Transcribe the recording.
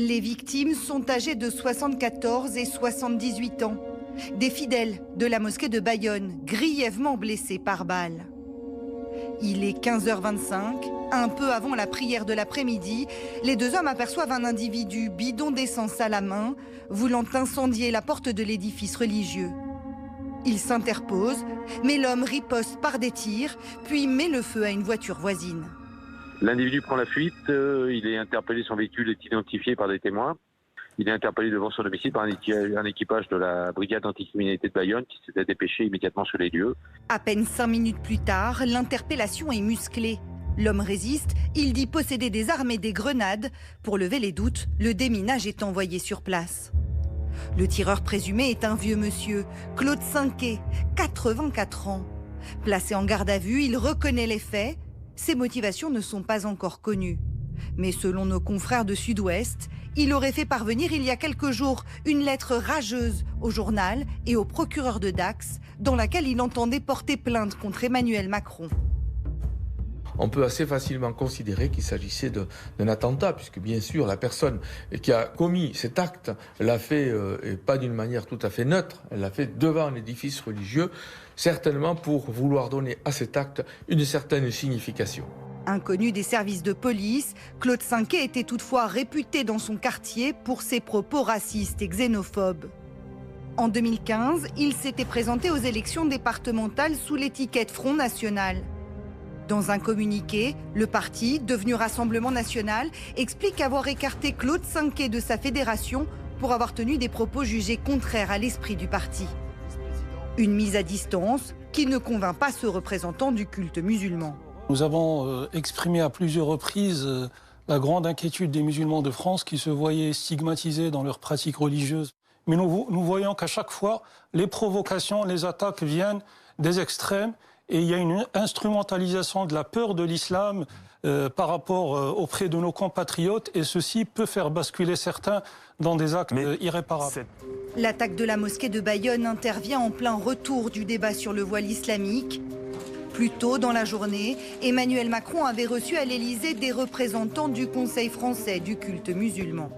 Les victimes sont âgées de 74 et 78 ans. Des fidèles de la mosquée de Bayonne, grièvement blessés par balles. Il est 15h25, un peu avant la prière de l'après-midi, les deux hommes aperçoivent un individu bidon d'essence à la main, voulant incendier la porte de l'édifice religieux. Il s'interpose, mais l'homme riposte par des tirs, puis met le feu à une voiture voisine. L'individu prend la fuite, il est interpellé, son véhicule est identifié par des témoins. Il est interpellé devant son domicile par un équipage de la brigade anticriminalité de Bayonne qui s'était dépêché immédiatement sur les lieux. À peine 5 minutes plus tard, l'interpellation est musclée. L'homme résiste, il dit posséder des armes et des grenades. Pour lever les doutes, le déminage est envoyé sur place. Le tireur présumé est un vieux monsieur, Claude Cinquet, 84 ans. Placé en garde à vue, il reconnaît les faits. Ses motivations ne sont pas encore connues. Mais selon nos confrères de Sud-Ouest, il aurait fait parvenir il y a quelques jours une lettre rageuse au journal et au procureur de Dax, dans laquelle il entendait porter plainte contre Emmanuel Macron. On peut assez facilement considérer qu'il s'agissait d'un attentat, puisque bien sûr la personne qui a commis cet acte l'a fait, et pas d'une manière tout à fait neutre, elle l'a fait devant un édifice religieux, certainement pour vouloir donner à cet acte une certaine signification. Inconnu des services de police, Claude Cinquet était toutefois réputé dans son quartier pour ses propos racistes et xénophobes. En 2015, il s'était présenté aux élections départementales sous l'étiquette Front National. Dans un communiqué, le parti, devenu Rassemblement National, explique avoir écarté Claude Cinquet de sa fédération pour avoir tenu des propos jugés contraires à l'esprit du parti. Une mise à distance qui ne convainc pas ce représentant du culte musulman. Nous avons exprimé à plusieurs reprises la grande inquiétude des musulmans de France qui se voyaient stigmatisés dans leurs pratiques religieuses. Mais nous voyons qu'à chaque fois, les provocations, les attaques viennent des extrêmes et il y a une instrumentalisation de la peur de l'islam par rapport auprès de nos compatriotes et ceci peut faire basculer certains dans des actes irréparables. L'attaque de la mosquée de Bayonne intervient en plein retour du débat sur le voile islamique. Plus tôt dans la journée, Emmanuel Macron avait reçu à l'Élysée des représentants du Conseil français du culte musulman.